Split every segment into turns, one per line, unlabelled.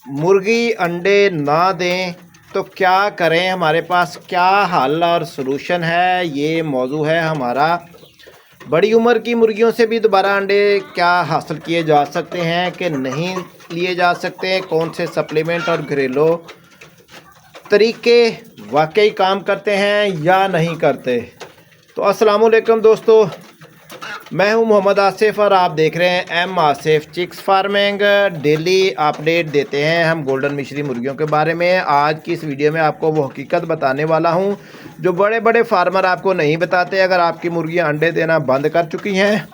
मुर्गी अंडे ना दें तो क्या करें, हमारे पास क्या हल और सलूशन है, ये मौजू है हमारा। बड़ी उम्र की मुर्गियों से भी दोबारा अंडे क्या हासिल किए जा सकते हैं कि नहीं लिए जा सकते, कौन से सप्लीमेंट और घरेलू तरीके वाकई काम करते हैं या नहीं करते। तो अस्सलाम वालेकुम दोस्तों, मैं हूं मोहम्मद आसिफ और आप देख रहे हैं M Asif chicks farming. Daily update देते हैं हम गोल्डन मिश्री मुर्गियों के बारे में। आज की इस वीडियो में आपको वो हकीकत बताने वाला हूं जो बड़े बड़े फार्मर आपको नहीं बताते। अगर आपकी मुर्गियां अंडे देना बंद कर चुकी हैं,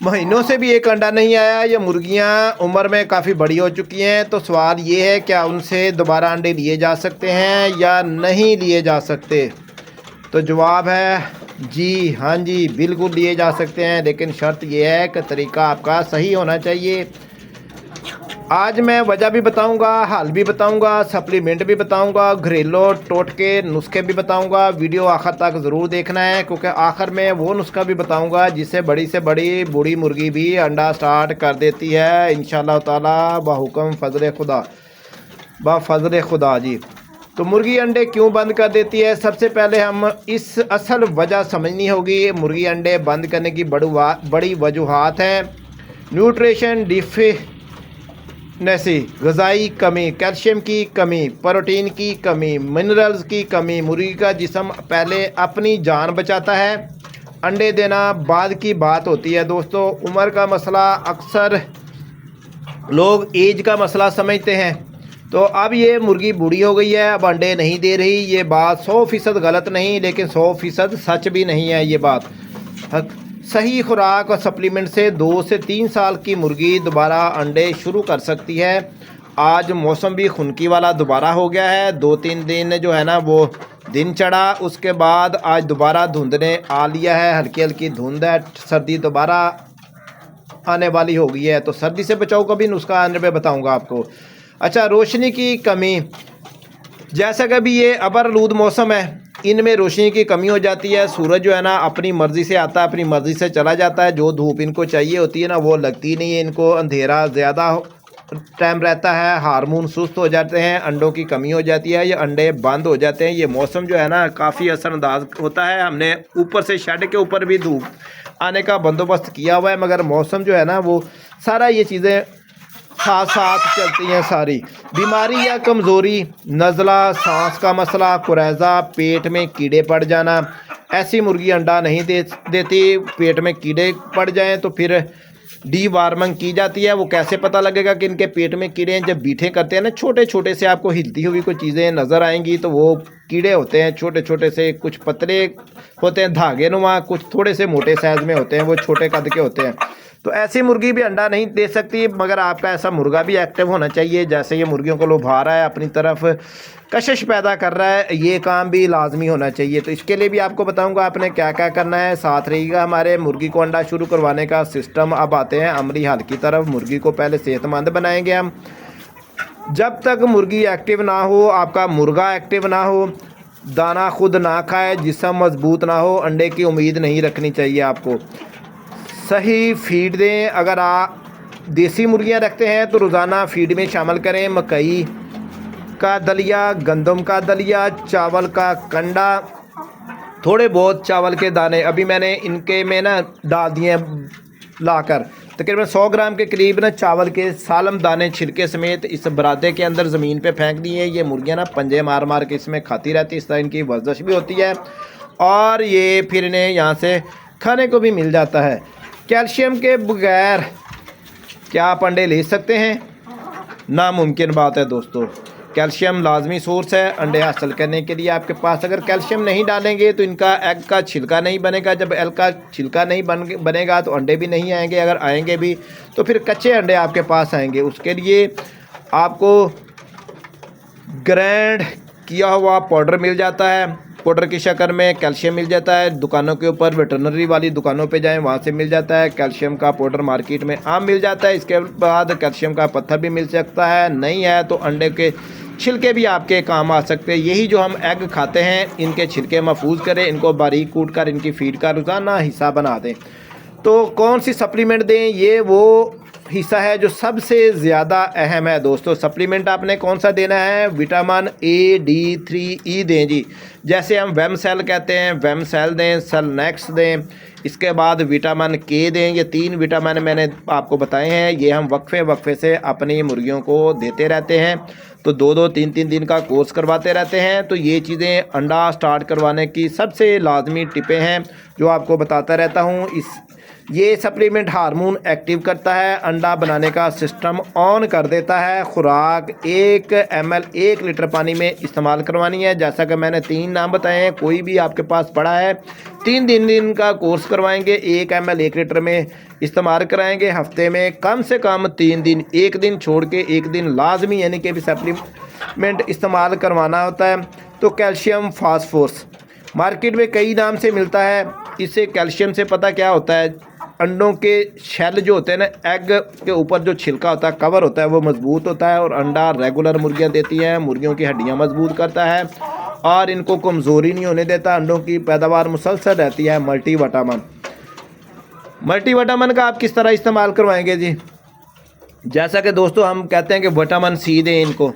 महीनों से भी एक अंडा नहीं आया, या मुर्गियां उम्र में काफ़ी बड़ी हो चुकी हैं, तो सवाल ये है क्या उनसे दोबारा अंडे लिए जा सकते हैं या नहीं लिए जा सकते। तो जवाब है जी, हाँ जी, बिल्कुल लिए जा सकते हैं, लेकिन शर्त यह है कि तरीका आपका सही होना चाहिए। आज मैं वजह भी बताऊंगा, हल भी बताऊंगा, सप्लीमेंट भी बताऊंगा, घरेलू टोटके नुस्खे भी बताऊंगा। वीडियो आखिर तक ज़रूर देखना है, क्योंकि आखिर में वो नुस्खा भी बताऊंगा जिससे बड़ी से बड़ी बूढ़ी मुर्गी भी अंडा स्टार्ट कर देती है इंशाल्लाह ताला बहुकम फजल खुदा, बफजल खुदा जी। तो मुर्गी अंडे क्यों बंद कर देती है, सबसे पहले हम इस असल वजह समझनी होगी। मुर्गी अंडे बंद करने की बड़ी वजूहात हैं। न्यूट्रिशन डिफिनेसी, ग़िज़ाई कमी, कैल्शियम की कमी, प्रोटीन की कमी, मिनरल्स की कमी। मुर्गी का जिस्म पहले अपनी जान बचाता है, अंडे देना बाद की बात होती है दोस्तों। उम्र का मसला अक्सर लोग एज का मसला समझते हैं। तो अब ये मुर्गी बूढ़ी हो गई है, अब अंडे नहीं दे रही, ये बात 100% गलत नहीं, लेकिन 100% सच भी नहीं है ये बात। सही खुराक और सप्लीमेंट से 2 से 3 साल की मुर्गी दोबारा अंडे शुरू कर सकती है। आज मौसम भी खुनकी वाला दोबारा हो गया है, 2-3 दिन जो है ना वो दिन चढ़ा, उसके बाद आज दोबारा धुंध ने आ लिया है, हल्की हल्की धुंध है, सर्दी दोबारा आने वाली हो गई है। तो सर्दी से बचाओ का भी नुस्खा अंदर पे बताऊँगा आपको। अच्छा, रोशनी की कमी, जैसा कि अभी ये अबरलूद मौसम है, इनमें रोशनी की कमी हो जाती है। सूरज जो है ना अपनी मर्ज़ी से आता है, अपनी मर्ज़ी से चला जाता है। जो धूप इनको चाहिए होती है ना वो लगती नहीं है, इनको अंधेरा ज़्यादा टाइम रहता है, हार्मोन सुस्त हो जाते हैं, अंडों की कमी हो जाती है, ये अंडे बंद हो जाते हैं। ये मौसम जो है ना काफ़ी असरअंदाज होता है। हमने ऊपर से शेड के ऊपर भी धूप आने का बंदोबस्त किया हुआ है, मगर मौसम जो है ना वो सारा ये चीज़ें साथ साथ चलती हैं। सारी बीमारी या कमज़ोरी, नज़ला, सांस का मसला, कुरैज़ा, पेट में कीड़े पड़ जाना, ऐसी मुर्गी अंडा नहीं देती। पेट में कीड़े पड़ जाएं तो फिर डीवार्मिंग की जाती है। वो कैसे पता लगेगा कि इनके पेट में कीड़े हैं, जब बीठे करते हैं ना छोटे छोटे से आपको हिलती हुई कोई चीज़ें नज़र आएंगी, तो वो कीड़े होते हैं छोटे छोटे से, कुछ पतले होते हैं धागे नुमा, कुछ थोड़े से मोटे साइज़ में होते हैं, वो छोटे कद के होते हैं। तो ऐसी मुर्गी भी अंडा नहीं दे सकती, मगर आपका ऐसा मुर्गा भी एक्टिव होना चाहिए। जैसे ये मुर्गियों को लुभा रहा है, अपनी तरफ कशिश पैदा कर रहा है, ये काम भी लाजमी होना चाहिए। तो इसके लिए भी आपको बताऊंगा आपने क्या क्या करना है, साथ रहिएगा। हमारे मुर्गी को अंडा शुरू करवाने का सिस्टम अब आते हैं अमली हल की तरफ। मुर्गी को पहले सेहतमंद बनाएंगे हम। जब तक मुर्गी एक्टिव ना हो, आपका मुर्गा एक्टिव ना हो, दाना खुद ना खाए, जिस्म मजबूत ना हो, अंडे की उम्मीद नहीं रखनी चाहिए आपको। सही फीड दें। अगर आप देसी मुर्गियां रखते हैं तो रोज़ाना फीड में शामिल करें मकई का दलिया, गंदम का दलिया, चावल का कंडा, थोड़े बहुत चावल के दाने। अभी मैंने इनके में ना डाल दिए लाकर, तकरीबन 100 ग्राम के करीब ना चावल के सालम दाने छिलके समेत इस बरादे के अंदर ज़मीन पे फेंक दिए। ये मुर्गियां ना पंजे मार मार के इसमें खाती रहती, इस तरह इनकी वर्जिश भी होती है और ये फिर इन्हें यहाँ से खाने को भी मिल जाता है। कैल्शियम के बगैर क्या आप अंडे ले सकते हैं? नामुमकिन बात है दोस्तों। कैल्शियम लाजमी सोर्स है अंडे हासिल करने के लिए आपके पास। अगर कैल्शियम नहीं डालेंगे तो इनका एग का छिलका नहीं बनेगा। जब एग का छिलका नहीं बनेगा तो अंडे भी नहीं आएंगे। अगर आएंगे भी तो फिर कच्चे अंडे आपके पास आएंगे। उसके लिए आपको ग्राइंड किया हुआ पाउडर मिल जाता है, पाउडर की शक्ल में कैल्शियम मिल जाता है। दुकानों के ऊपर वेटरनरी वाली दुकानों पे जाएं, वहाँ से मिल जाता है। कैल्शियम का पाउडर मार्केट में आम मिल जाता है। इसके बाद कैल्शियम का पत्थर भी मिल सकता है। नहीं है तो अंडे के छिलके भी आपके काम आ सकते हैं। यही जो हम एग खाते हैं, इनके छिलके महफूज करें, इनको बारीक कूट कर इनकी फीड का रोज़ाना हिस्सा बना दें। तो कौन सी सप्लीमेंट दें, ये वो हिस्सा है जो सबसे ज़्यादा अहम है दोस्तों। सप्लीमेंट आपने कौन सा देना है, विटामिन A, D3, E दें जी। जैसे हम वेम सेल कहते हैं, वेम सेल दें, सेल नेक्स दें, इसके बाद विटामिन K दें। ये 3 विटामिन मैंने आपको बताए हैं, ये हम वक्फे से अपनी मुर्गियों को देते रहते हैं। तो 2-2, 3-3 दिन का कोर्स करवाते रहते हैं। तो ये चीज़ें अंडा स्टार्ट करवाने की सबसे लाजमी टिपें हैं जो आपको बताता रहता हूँ। ये सप्लीमेंट हार्मोन एक्टिव करता है, अंडा बनाने का सिस्टम ऑन कर देता है। खुराक 1 ml 1 लीटर पानी में इस्तेमाल करवानी है। जैसा कि मैंने 3 नाम बताए हैं, कोई भी आपके पास पड़ा है 3 दिन का कोर्स करवाएंगे, 1 ml 1 लीटर में इस्तेमाल कराएंगे। हफ्ते में कम से कम 3 दिन, एक दिन छोड़ के एक दिन लाजमी यानी कि भी सप्लीमेंट इस्तेमाल करवाना होता है। तो कैल्शियम फास्फोरस मार्केट में कई नाम से मिलता है। इससे कैल्शियम से पता क्या होता है, अंडों के शेल जो होते हैं ना, एग के ऊपर जो छिलका होता है, कवर होता है, वो मजबूत होता है और अंडा रेगुलर मुर्गियां देती हैं। मुर्गियों की हड्डियां मजबूत करता है और इनको कमज़ोरी नहीं होने देता। अंडों की पैदावार मुसलसल रहती है। मल्टीविटामिन का आप किस तरह इस्तेमाल करवाएंगे जी। जैसा कि दोस्तों हम कहते हैं कि विटामिन C दें इनको।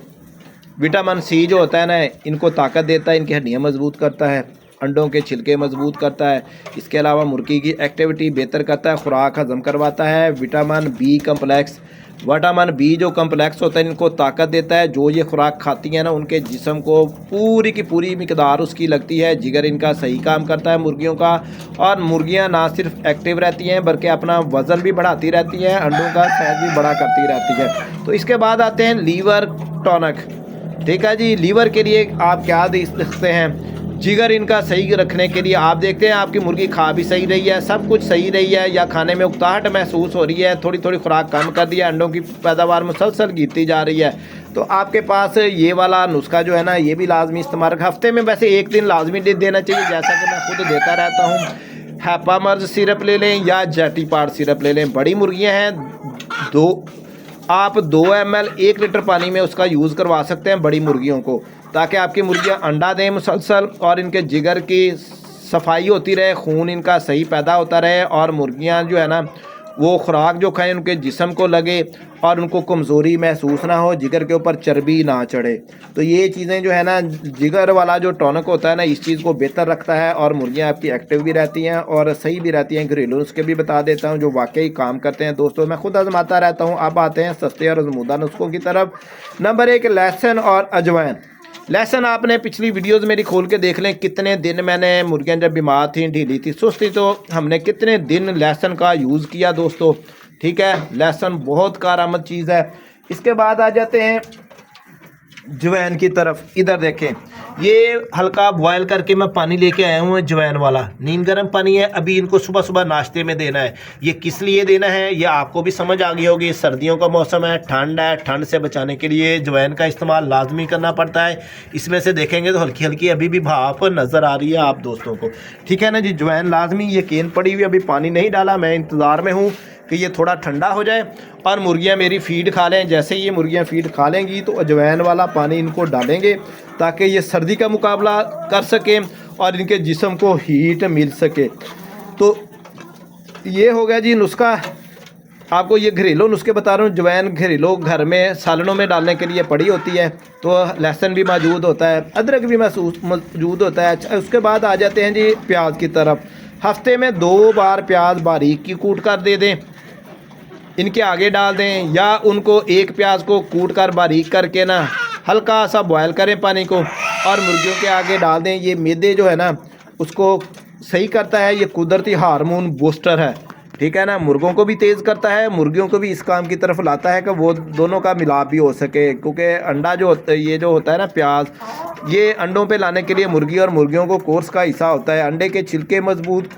विटामिन C जो होता है ना, इनको ताकत देता है, इनकी हड्डियाँ मजबूत करता है, अंडों के छिलके मजबूत करता है। इसके अलावा मुर्गी की एक्टिविटी बेहतर करता है, खुराक हजम करवाता है। Vitamin B complex, vitamin B जो कम्प्लेक्स होता है इनको ताकत देता है। जो ये खुराक खाती है ना, उनके जिस्म को पूरी की पूरी मिकदार उसकी लगती है। जिगर इनका सही काम करता है मुर्गियों का, और मुर्गियां ना सिर्फ एक्टिव रहती हैं बल्कि अपना वज़न भी बढ़ाती रहती हैं, अंडों का साइज भी बड़ा करती रहती है। तो इसके बाद आते हैं लीवर टॉनिक। ठीक है जी, लीवर के लिए आप क्या दे सकते हैं, जिगर इनका सही रखने के लिए आप देखते हैं आपकी मुर्गी खा भी सही रही है, सब कुछ सही रही है, या खाने में उकताहट महसूस हो रही है, थोड़ी थोड़ी खुराक कम कर दिया, अंडों की पैदावार मुसलसल गिरती जा रही है, तो आपके पास ये वाला नुस्खा जो है ना, ये भी लाजमी इस्तेमाल। हफ्ते में वैसे एक दिन लाजमी देना चाहिए, जैसा कि मैं खुद देता रहता हूँ। हैपामर्ज सिरप ले लें या जेटीपार्ड सिरप ले लें। बड़ी मुर्गियाँ हैं, आप 2 ml 1 लीटर पानी में उसका यूज़ करवा सकते हैं बड़ी मुर्गियों को, ताकि आपकी मुर्गियां अंडा दें मुसलसल और इनके जिगर की सफाई होती रहे, खून इनका सही पैदा होता रहे, और मुर्गियां जो है ना वो खुराक जो खाएं उनके जिस्म को लगे और उनको कमज़ोरी महसूस ना हो, जिगर के ऊपर चर्बी ना चढ़े। तो ये चीज़ें जो है ना, जिगर वाला जो टॉनिक होता है ना, इस चीज़ को बेहतर रखता है और मुर्गियां आपकी एक्टिव भी रहती हैं और सही भी रहती हैं। घरेलू नुस्खे भी बता देता हूँ जो वाकई काम करते हैं दोस्तों, मैं खुद आजमाता रहता हूँ। अब आते हैं सस्ते और आजमूदा नुस्खों की तरफ। नंबर 1, लहसुन और अजवाइन। लहसुन आपने पिछली वीडियोस मेरी खोल के देख लें, कितने दिन मैंने मुर्गियां जब बीमार थी, ढीली थी, सुस्त थी, तो हमने कितने दिन लहसुन का यूज़ किया दोस्तों। ठीक है, लहसुन बहुत कारआमद चीज़ है। इसके बाद आ जाते हैं जवैन की तरफ। इधर देखें, ये हल्का बॉयल करके मैं पानी लेके आया हूँ जवैन वाला, नीम गर्म पानी है। अभी इनको सुबह सुबह नाश्ते में देना है। ये किस लिए देना है ये आपको भी समझ आ गई होगी। सर्दियों का मौसम है, ठंड है, ठंड से बचाने के लिए जवैन का इस्तेमाल लाजमी करना पड़ता है। इसमें से देखेंगे तो हल्की हल्की अभी भी भाप नज़र आ रही है आप दोस्तों को। ठीक है ना जी, जवैन लाजमी, यकीन पड़ी हुई, अभी पानी नहीं डाला, मैं इंतज़ार में हूँ कि ये थोड़ा ठंडा हो जाए और मुर्गियां मेरी फ़ीड खा लें। जैसे ये मुर्गियां फ़ीड खा लेंगी तो अजवाइन वाला पानी इनको डालेंगे ताकि ये सर्दी का मुकाबला कर सकें और इनके जिस्म को हीट मिल सके। तो ये हो गया जी नुस्खा। आपको ये घरेलू नुस्खे बता रहा हूँ। अजवाइन घरेलू घर में सालनों में डालने के लिए पड़ी होती है, तो लहसुन भी मौजूद होता है, अदरक भी मौजूद होता है। अच्छा, उसके बाद आ जाते हैं जी प्याज की तरफ। हफ्ते में 2 बार प्याज बारीक की कूट कर दे दें, इनके आगे डाल दें, या उनको एक प्याज को कूट कर बारीक करके ना हल्का सा बॉयल करें पानी को और मुर्गियों के आगे डाल दें। ये मैदे जो है ना उसको सही करता है, ये कुदरती हार्मोन बूस्टर है। ठीक है ना, मुर्गों को भी तेज़ करता है, मुर्गियों को भी इस काम की तरफ लाता है कि वो दोनों का मिलाप भी हो सके। क्योंकि अंडा जो होता है, ये जो होता है ना प्याज, ये अंडों पे लाने के लिए मुर्गी और मुर्गियों को कोर्स का हिस्सा होता है। अंडे के छिलके मजबूत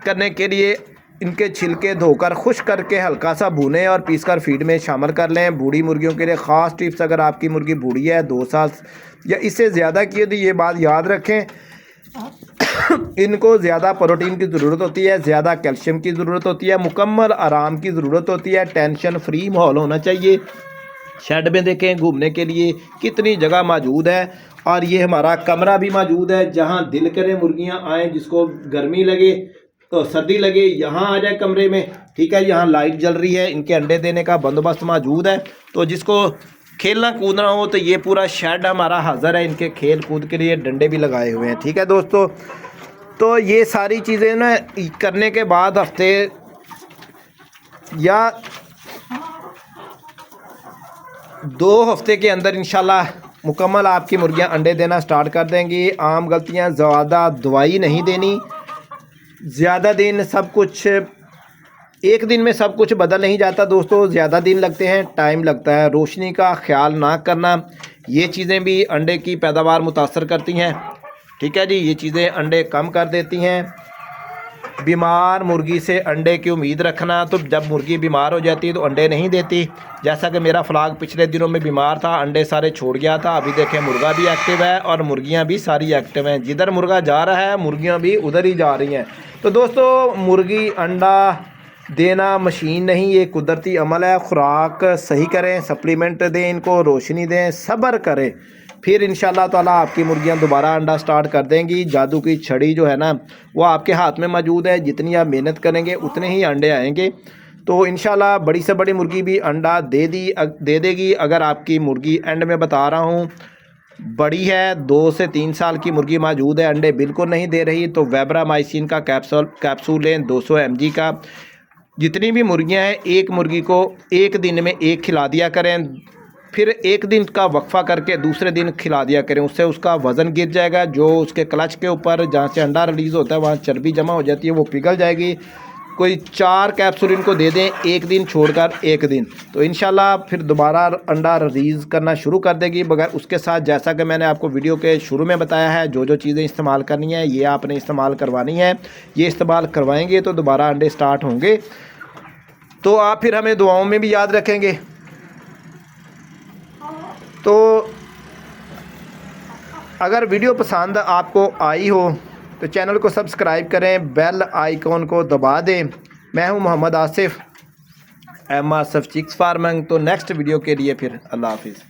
करने के लिए इनके छिलके धोकर खुश्क करके हल्का सा भूनें और पीसकर फीड में शामिल कर लें। बूढ़ी मुर्गियों के लिए ख़ास टिप्स, अगर आपकी मुर्गी बूढ़ी है 2 साल या इससे ज़्यादा की, तो ये बात याद रखें, इनको ज़्यादा प्रोटीन की ज़रूरत होती है, ज़्यादा कैल्शियम की ज़रूरत होती है, मुकम्मल आराम की ज़रूरत होती है, टेंशन फ्री माहौल होना चाहिए। शेड में देखें घूमने के लिए कितनी जगह मौजूद है, और ये हमारा कमरा भी मौजूद है जहां दिल करे मुर्गियां आएँ, जिसको गर्मी लगे सर्दी लगे यहाँ आ जाए कमरे में, ठीक है। यहाँ लाइट जल रही है, इनके अंडे देने का बंदोबस्त मौजूद है। तो जिसको खेलना कूदना हो तो ये पूरा शेड हमारा हाज़िर है, इनके खेल कूद के लिए डंडे भी लगाए हुए हैं, ठीक है दोस्तों। तो ये सारी चीज़ें ना करने के बाद हफ्ते या 2 हफ्ते के अंदर इंशाल्लाह मुकम्मल आपकी मुर्गियां अंडे देना स्टार्ट कर देंगी। आम गलतियां, ज़्यादा दवाई नहीं देनी, ज़्यादा दिन सब कुछ एक दिन में सब कुछ बदल नहीं जाता दोस्तों, ज़्यादा दिन लगते हैं, टाइम लगता है। रोशनी का ख्याल ना करना, ये चीज़ें भी अंडे की पैदावार मुतासर करती हैं, ठीक है जी। ये चीज़ें अंडे कम कर देती हैं। बीमार मुर्गी से अंडे की उम्मीद रखना, तो जब मुर्गी बीमार हो जाती है तो अंडे नहीं देती। जैसा कि मेरा फ्लाग पिछले दिनों में बीमार था, अंडे सारे छोड़ गया था। अभी देखें मुर्गा भी एक्टिव है और मुर्गियां भी सारी एक्टिव हैं। जिधर मुर्गा जा रहा है मुर्गियां भी उधर ही जा रही हैं। तो दोस्तों मुर्गी अंडा देना मशीन नहीं, ये कुदरती अमल है। खुराक सही करें, सप्लीमेंट दें इनको, रोशनी दें, सब्र करें, फिर इंशाल्लाह ताला आपकी मुर्गियां दोबारा अंडा स्टार्ट कर देंगी। जादू की छड़ी जो है ना वो आपके हाथ में मौजूद है, जितनी आप मेहनत करेंगे उतने ही अंडे आएंगे। तो इंशाल्लाह बड़ी से बड़ी मुर्गी भी अंडा दे देगी। अगर आपकी मुर्गी एंड में बता रहा हूँ बड़ी है, 2 से 3 साल की मुर्गी मौजूद है, अंडे बिल्कुल नहीं दे रही, तो वेब्रामाइसिन का कैप्सूल लें 200 mg का। जितनी भी मुर्गियां हैं एक मुर्गी को एक दिन में एक खिला दिया करें, फिर एक दिन का वक्फा करके दूसरे दिन खिला दिया करें। उससे उसका वज़न गिर जाएगा, जो उसके क्लच के ऊपर जहाँ से अंडा रिलीज़ होता है वहाँ चर्बी जमा हो जाती है, वो पिघल जाएगी। कोई 4 कैप्सूल इनको दे दें, एक दिन छोड़कर एक दिन, तो इंशाल्लाह फिर दोबारा अंडा रिलीज़ करना शुरू कर देगी। मगर उसके साथ जैसा कि मैंने आपको वीडियो के शुरू में बताया है, जो जो चीज़ें इस्तेमाल करनी है ये आपने इस्तेमाल करवानी है। ये इस्तेमाल करवाएंगे तो दोबारा अंडे स्टार्ट होंगे। तो आप फिर हमें दुआओं में भी याद रखेंगे। तो अगर वीडियो पसंद आपको आई हो तो चैनल को सब्सक्राइब करें, बेल आइकॉन को दबा दें। मैं हूं Mohammad Asif, M Asif chicks farming. तो नेक्स्ट वीडियो के लिए फिर अल्लाह हाफिज़।